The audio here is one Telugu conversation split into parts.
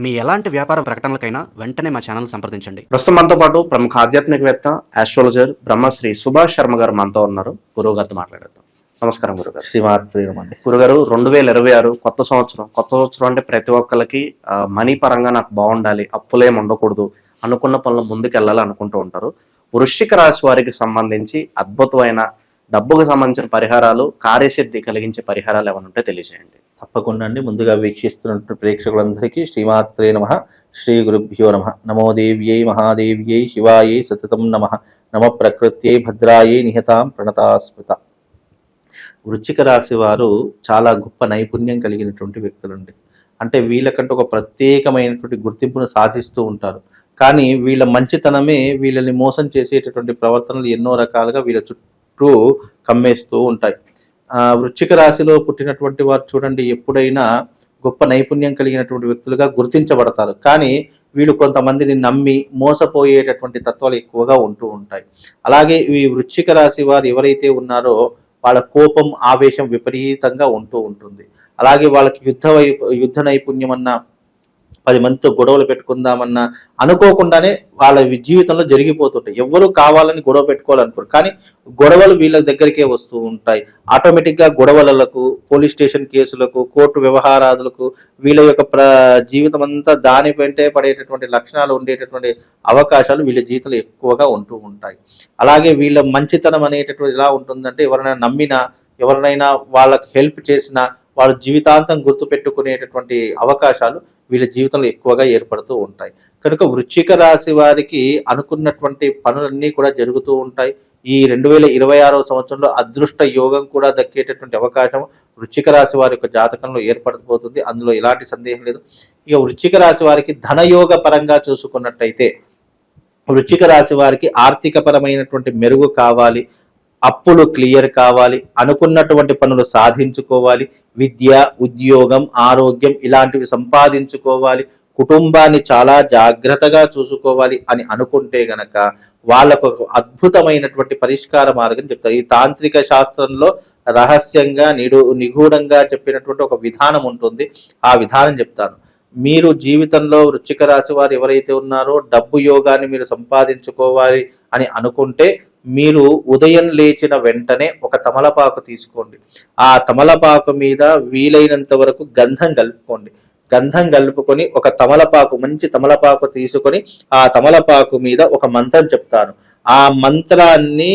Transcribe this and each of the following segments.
మీ ఎలాంటి వ్యాపార ప్రకటనలకైనా వెంటనే మా ఛానల్ సంప్రదించండి. ప్రస్తుతం మనతో పాటు ప్రముఖ ఆధ్యాత్మికవేత్త ఆస్ట్రాలజర్ బ్రహ్మశ్రీ సుభాష్ శర్మ గారు మనతో ఉన్నారు. గురువు గారితో మాట్లాడేద్దాం. నమస్కారం గురుగారు. శ్రీమాత్రేనమండి. గురుగారు, 2026 కొత్త సంవత్సరం అంటే ప్రతి ఒక్కరికి మనీ పరంగా నాకు బాగుండాలి, అప్పులేం ఉండకూడదు, అనుకున్న పనులు ముందుకు వెళ్ళాలి అనుకుంటూ ఉంటారు. వృశ్చిక రాశి వారికి సంబంధించి అద్భుతమైన డబ్బుకు సంబంధించిన పరిహారాలు, కార్యసిద్ధి కలిగించే పరిహారాలు ఏమైనా ఉంటే తెలియజేయండి. తప్పకుండా అండి. ముందుగా వీక్షిస్తున్న ప్రేక్షకులందరికీ శ్రీమాత్రే నమ, శ్రీ గురుభ్యో నమ. నమో దేవ్యై మహాదేవ్యై శివాయై సతతం నమ. నమ ప్రకృత్యై భద్రాయై నిహతాం ప్రణతాస్మృత. వృశ్చిక రాశి వారు చాలా గొప్ప నైపుణ్యం కలిగినటువంటి వ్యక్తులండి. అంటే వీళ్ళకంటే ఒక ప్రత్యేకమైనటువంటి గుర్తింపును సాధిస్తూ ఉంటారు. కానీ వీళ్ళ మంచితనమే వీళ్ళని మోసం చేసేటటువంటి ప్రవర్తనలు ఎన్నో రకాలుగా వీళ్ళ చుట్టూ కమ్మేస్తూ ఉంటాయి. వృశ్చిక రాశిలో పుట్టినటువంటి వారు చూడండి, ఎప్పుడైనా గొప్ప నైపుణ్యం కలిగినటువంటి వ్యక్తులుగా గుర్తించబడతారు. కానీ వీళ్ళు కొంతమందిని నమ్మి మోసపోయేటటువంటి తత్వాలు ఎక్కువగా ఉంటూ ఉంటాయి. అలాగే ఈ వృశ్చిక రాశి వారు ఎవరైతే ఉన్నారో వాళ్ళ కోపం, ఆవేశం విపరీతంగా ఉంటూ ఉంటుంది. అలాగే వాళ్ళకి యుద్ధ నైపుణ్యం అన్న, 10 మందితో గొడవలు పెట్టుకుందామన్నా అనుకోకుండానే వాళ్ళ జీవితంలో జరిగిపోతుంటాయి. ఎవరు కావాలని గొడవ పెట్టుకోవాలనుకోరు, కానీ గొడవలు వీళ్ళ దగ్గరికే వస్తూ ఉంటాయి. ఆటోమేటిక్గా గొడవలకు, పోలీస్ స్టేషన్ కేసులకు, కోర్టు వ్యవహారాదులకు వీళ్ళ యొక్క జీవితం అంతా దాని వెంటే పడేటటువంటి లక్షణాలు ఉండేటటువంటి అవకాశాలు వీళ్ళ జీవితంలో ఎక్కువగా ఉంటూ ఉంటాయి. అలాగే వీళ్ళ మంచితనం అనేటటువంటి ఎలా ఉంటుందంటే, ఎవరైనా నమ్మినా, ఎవరినైనా వాళ్ళకి హెల్ప్ చేసినా వాళ్ళు జీవితాంతం గుర్తుపెట్టుకునేటటువంటి అవకాశాలు వీళ్ళ జీవితంలో ఎక్కువగా ఏర్పడుతూ ఉంటాయి. కనుక వృశ్చిక రాశి వారికి అనుకున్నటువంటి పనులన్నీ కూడా జరుగుతూ ఉంటాయి. ఈ 2026 సంవత్సరంలో అదృష్ట యోగం కూడా దక్కేటటువంటి అవకాశం వృశ్చిక రాశి వారి యొక్క జాతకంలో ఏర్పడబోతుంది. అందులో ఎలాంటి సందేహం లేదు. ఇక వృశ్చిక రాశి వారికి ధనయోగ పరంగా చూసుకున్నట్టయితే, వృశ్చిక రాశి వారికి ఆర్థిక పరమైనటువంటి మెరుగు కావాలి, అప్పులు క్లియర్ కావాలి, అనుకున్నటువంటి పనులు సాధించుకోవాలి, విద్య, ఉద్యోగం, ఆరోగ్యం ఇలాంటివి సంపాదించుకోవాలి, కుటుంబాన్ని చాలా జాగ్రత్తగా చూసుకోవాలి అని అనుకుంటే గనక వాళ్ళకు ఒక అద్భుతమైనటువంటి పరిష్కార మార్గం చెప్తారు. ఈ తాంత్రిక శాస్త్రంలో రహస్యంగా నిగూఢంగా చెప్పినటువంటి ఒక విధానం ఉంటుంది. ఆ విధానం చెప్తాను. మీరు జీవితంలో వృశ్చిక రాశి వారు ఎవరైతే ఉన్నారో డబ్బు యోగాన్ని మీరు సంపాదించుకోవాలి అని అనుకుంటే, మీరు ఉదయం లేచిన వెంటనే ఒక తమలపాకు తీసుకోండి. ఆ తమలపాకు మీద వీలైనంత వరకు గంధం కలుపుకోండి. గంధం కలుపుకొని ఒక తమలపాకు, మంచి తమలపాకు తీసుకొని ఆ తమలపాకు మీద ఒక మంత్రం చెప్తాను. ఆ మంత్రాన్ని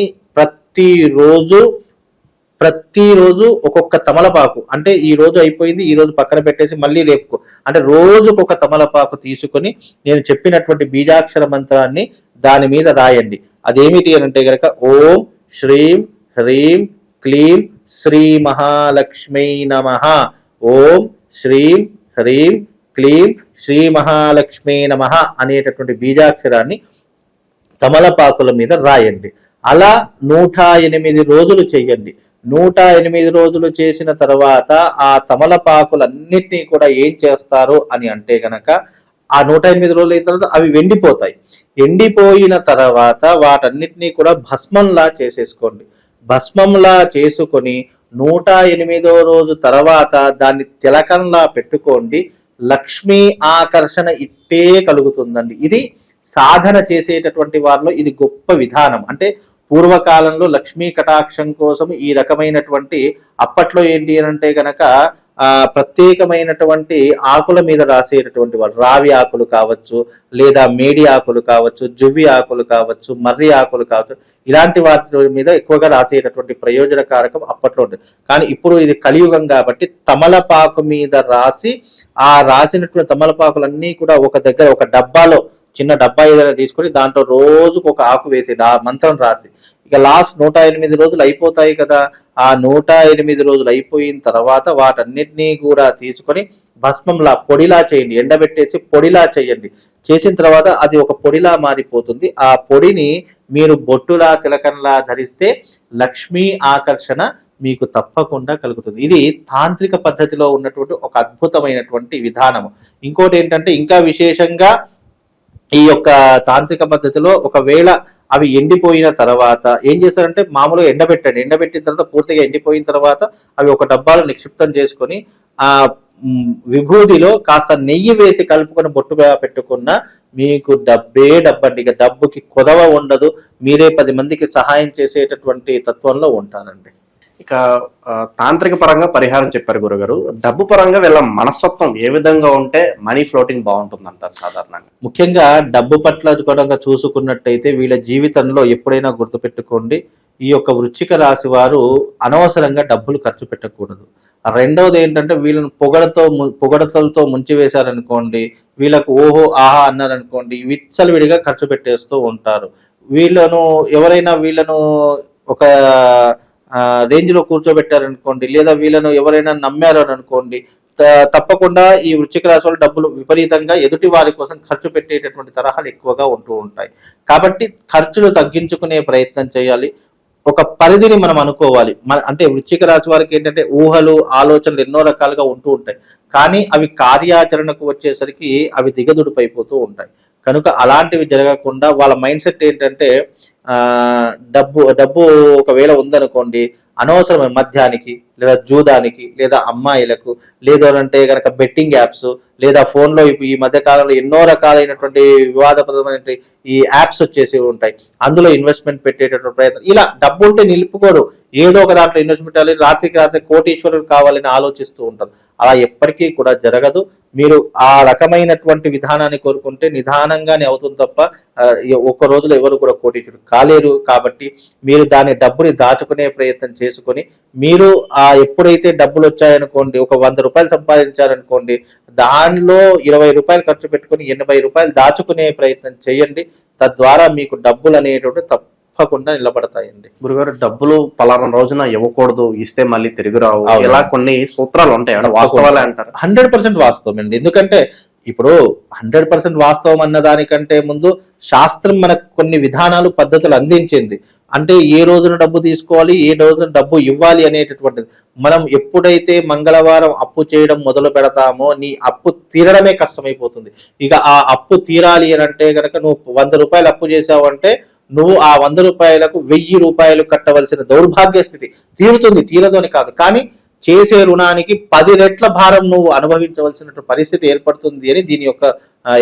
ప్రతిరోజు ఒక్కొక్క తమలపాకు, అంటే ఈ రోజు అయిపోయింది, ఈ రోజు పక్కన పెట్టేసి మళ్ళీ రేపుకో, అంటే రోజుకొక తమలపాకు తీసుకొని నేను చెప్పినటువంటి బీజాక్షర మంత్రాన్ని దాని మీద రాయండి. అదేమిటి అని అంటే కనుక, ఓం శ్రీం హ్రీం క్లీం శ్రీ మహాలక్ష్మీ నమః, ఓం శ్రీం హ్రీం క్లీం శ్రీ మహాలక్ష్మీ నమః అనేటటువంటి బీజాక్షరాన్ని తమలపాకుల మీద రాయండి. అలా 108 రోజులు చెయ్యండి. 108 రోజులు చేసిన తర్వాత ఆ తమలపాకులన్నిటినీ కూడా ఏం చేస్తారు అని అంటే గనక, ఆ 108 రోజులు అయిన తర్వాత అవి ఎండిపోతాయి. ఎండిపోయిన తర్వాత వాటన్నిటినీ కూడా భస్మంలా చేసేసుకోండి. భస్మంలా చేసుకొని 108వ రోజు తర్వాత దాన్ని తిలకంలా పెట్టుకోండి. లక్ష్మీ ఆకర్షణ ఇట్టే కలుగుతుందండి. ఇది సాధన చేసేటటువంటి వారిలో ఇది గొప్ప విధానం. అంటే పూర్వకాలంలో లక్ష్మీ కటాక్షం కోసం ఈ రకమైనటువంటి, అప్పట్లో ఏంటి అని అంటే కనుక ప్రత్యేకమైనటువంటి ఆకుల మీద రాసేటటువంటి వాళ్ళు, రావి ఆకులు కావచ్చు, లేదా మేడి ఆకులు కావచ్చు, జువ్వి ఆకులు కావచ్చు, మర్రి ఆకులు కావచ్చు, ఇలాంటి వాటి మీద ఎక్కువగా రాసేటటువంటి ప్రయోజనకారకం అప్పట్లో ఉంటుంది. కానీ ఇప్పుడు ఇది కలియుగం కాబట్టి తమలపాకు మీద రాసి, ఆ రాసినటువంటి తమలపాకులన్నీ కూడా ఒక దగ్గర ఒక డబ్బాలో, చిన్న డబ్బా ఏదైనా తీసుకొని దాంట్లో రోజుకు ఒక ఆకు వేసి ఆ మంత్రం రాసి, ఇక లాస్ట్ 108 రోజులు అయిపోతాయి కదా, ఆ 108 రోజులు అయిపోయిన తర్వాత వాటన్నిటినీ కూడా తీసుకొని భస్మంలా పొడిలా చేయండి. ఎండబెట్టేసి పొడిలా చేయండి. చేసిన తర్వాత అది ఒక పొడిలా మారిపోతుంది. ఆ పొడిని మీరు బొట్టులా, తిలకంలా ధరిస్తే లక్ష్మీ ఆకర్షణ మీకు తప్పకుండా కలుగుతుంది. ఇది తాంత్రిక పద్ధతిలో ఉన్నటువంటి ఒక అద్భుతమైనటువంటి విధానము. ఇంకోటి ఏంటంటే, ఇంకా విశేషంగా ఈ యొక్క తాంత్రిక పద్ధతిలో ఒకవేళ అవి ఎండిపోయిన తర్వాత ఏం చేస్తారంటే, మామూలుగా ఎండబెట్టండి. ఎండబెట్టిన తర్వాత పూర్తిగా ఎండిపోయిన తర్వాత అవి ఒక డబ్బాలో నిక్షిప్తం చేసుకొని విభూదిలో కాస్త నెయ్యి వేసి కలుపుకొని బొట్టుగా పెట్టుకున్న మీకు డబ్బండి. ఇక డబ్బుకి కొదవ ఉండదు. మీరే 10 మందికి సహాయం చేసేటటువంటి తత్వంలో ఉంటానండి. ఇక తాంత్రిక పరంగా పరిహారం చెప్పారు గురుగారు. డబ్బు పరంగా వీళ్ళ మనస్తత్వం ఏ విధంగా ఉంటే మనీ ఫ్లోటింగ్ బాగుంటుంది అంటారు సాధారణంగా? ముఖ్యంగా డబ్బు పట్ల కూడా చూసుకున్నట్టయితే వీళ్ళ జీవితంలో ఎప్పుడైనా గుర్తుపెట్టుకోండి, ఈ యొక్క వృశ్చిక రాశి వారు అనవసరంగా డబ్బులు ఖర్చు పెట్టకూడదు. రెండవది ఏంటంటే వీళ్ళని పొగడతలతో ముంచి వేశారనుకోండి, వీళ్ళకు ఓహో ఆహా అన్నారనుకోండి, విచ్చలవిడిగా ఖర్చు పెట్టేస్తూ ఉంటారు. ఎవరైనా వీళ్ళను ఒక రేంజ్ లో కూర్చోబెట్టారనుకోండి, లేదా వీళ్ళను ఎవరైనా నమ్మారు అని అనుకోండి, తప్పకుండా ఈ వృశ్చిక రాశి వాళ్ళు డబ్బులు విపరీతంగా ఎదుటి వారి కోసం ఖర్చు పెట్టేటటువంటి తరహాలు ఎక్కువగా ఉంటూ ఉంటాయి. కాబట్టి ఖర్చులు తగ్గించుకునే ప్రయత్నం చేయాలి. ఒక పరిధిని మనం అనుకోవాలి. అంటే వృశ్చిక రాశి వారికి ఏంటంటే ఊహలు ఆలోచనలు ఎన్నో రకాలుగా ఉంటూ ఉంటాయి, కానీ అవి కార్యాచరణకు వచ్చేసరికి అవి దిగదుడిపైపోతూ ఉంటాయి. కనుక అలాంటివి జరగకుండా వాళ్ళ మైండ్ సెట్ ఏంటంటే డబ్బు ఒకవేళ ఉందనుకోండి, అనవసరమైన మద్యానికి లేదా జూదానికి లేదా అమ్మాయిలకు లేదంటే కనుక బెట్టింగ్ యాప్స్ లేదా ఫోన్లో ఈ మధ్య కాలంలో ఎన్నో రకాలైనటువంటి వివాదపరమైన ఈ యాప్స్ వచ్చేసి ఉంటాయి, అందులో ఇన్వెస్ట్మెంట్ పెట్టేటటువంటి ప్రయత్నం. ఇలా డబ్బు ఉంటే నిలుపుకోరు, ఏదో ఒక దాంట్లో ఇన్వెస్ట్మెంట్ అవ్వాలి, రాత్రికి రాత్రి కోటీశ్వరులు కావాలని ఆలోచిస్తూ ఉంటారు. అలా ఎప్పటికీ కూడా జరగదు. మీరు ఆ రకమైనటువంటి విధానాన్ని కోరుకుంటే నిదానంగానే అవుతుంది తప్ప ఒక్క రోజులో ఎవరు కూడా కోటీశ్వరులు కాలేరు. కాబట్టి మీరు డబ్బుని దాచుకునే ప్రయత్నం చేసుకొని మీరు ఎప్పుడైతే డబ్బులు వచ్చాయనుకోండి, ఒక 100 రూపాయలు సంపాదించారనుకోండి, దానిలో 20 రూపాయలు ఖర్చు పెట్టుకుని 80 రూపాయలు దాచుకునే ప్రయత్నం చేయండి. తద్వారా మీకు డబ్బులు అనేటువంటి తప్పకుండా నిలబడతాయండి. గురుగారు, డబ్బులు పలానా రోజున ఇవ్వకూడదు, ఇస్తే మళ్ళీ తిరిగి రావు, ఇలా కొన్ని సూత్రాలు ఉంటాయి, వాస్తవాలే అంటారు? 100% వాస్తవం అండి. ఎందుకంటే ఇప్పుడు 100% వాస్తవం అన్న దానికంటే ముందు శాస్త్రం మనకు కొన్ని విధానాలు పద్ధతులు అందించింది. అంటే ఏ రోజున డబ్బు తీసుకోవాలి, ఏ రోజున డబ్బు ఇవ్వాలి అనేటటువంటిది. మనం ఎప్పుడైతే మంగళవారం అప్పు చేయడం మొదలు పెడతామో నీ అప్పు తీరడమే కష్టమైపోతుంది. ఇక ఆ అప్పు తీరాలి అని అంటే కనుక నువ్వు 100 రూపాయలు అప్పు చేసావంటే నువ్వు ఆ 100 రూపాయలకు 1000 రూపాయలు కట్టవలసిన దౌర్భాగ్య స్థితి తీరదు అని కాదు, కానీ చేసే రుణానికి 10 రెట్ల భారం నువ్వు అనుభవించవలసిన పరిస్థితి ఏర్పడుతుంది అని దీని యొక్క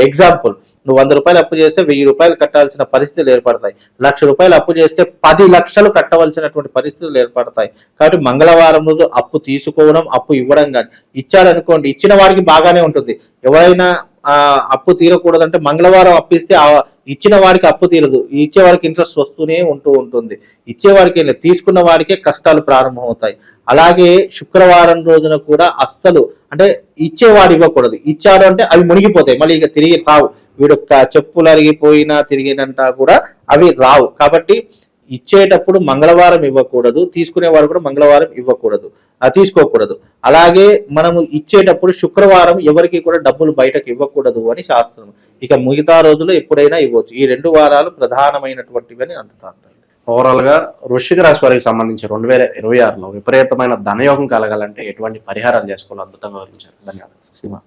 ఎగ్జాంపుల్. నువ్వు 100 రూపాయలు అప్పు చేస్తే 1000 రూపాయలు కట్టాల్సిన పరిస్థితులు ఏర్పడతాయి. 1,00,000 రూపాయలు అప్పు చేస్తే 10 లక్షలు కట్టవలసినటువంటి పరిస్థితులు ఏర్పడతాయి. కాబట్టి మంగళవారం రోజు అప్పు తీసుకోవడం, అప్పు ఇవ్వడం కానీ ఇచ్చాడనుకోండి, ఇచ్చిన వారికి బాగానే ఉంటుంది. ఎవరైనా అప్పు తీరకూడదంటే మంగళవారం అప్పు ఇస్తే ఇచ్చిన వాడికి అప్పు తీరదు, ఇచ్చే వారికి ఇంట్రెస్ట్ వస్తూనే ఉంటుంది. ఇచ్చేవాడికి తీసుకున్న వాడికే కష్టాలు ప్రారంభమవుతాయి. అలాగే శుక్రవారం రోజున కూడా అస్సలు అంటే ఇచ్చేవాడు ఇవ్వకూడదు. ఇచ్చాడు అంటే అవి మునిగిపోతాయి, మళ్ళీ ఇక తిరిగి రావు. వీడు చెప్పులు అరిగిపోయినా తిరిగినంటా కూడా అవి రావు. కాబట్టి ఇచ్చేటప్పుడు మంగళవారం ఇవ్వకూడదు, తీసుకునేవాడు కూడా మంగళవారం తీసుకోకూడదు. అలాగే మనము ఇచ్చేటప్పుడు శుక్రవారం ఎవరికి కూడా డబ్బులు బయటకు ఇవ్వకూడదు అని శాస్త్రం. ఇక మిగతా రోజులు ఎప్పుడైనా ఇవ్వచ్చు. ఈ 2 వారాలు ప్రధానమైనటువంటివి అని అంటుతారు. ఓవరాల్ గా వృశ్చిక రాశి వారికి సంబంధించి 2026లో విపరీతమైన ధనయోగం కలగాలంటే ఎటువంటి పరిహారాలు చేసుకోవాలో అద్భుతంగా వివరించారు. ధన్యవాదాలు.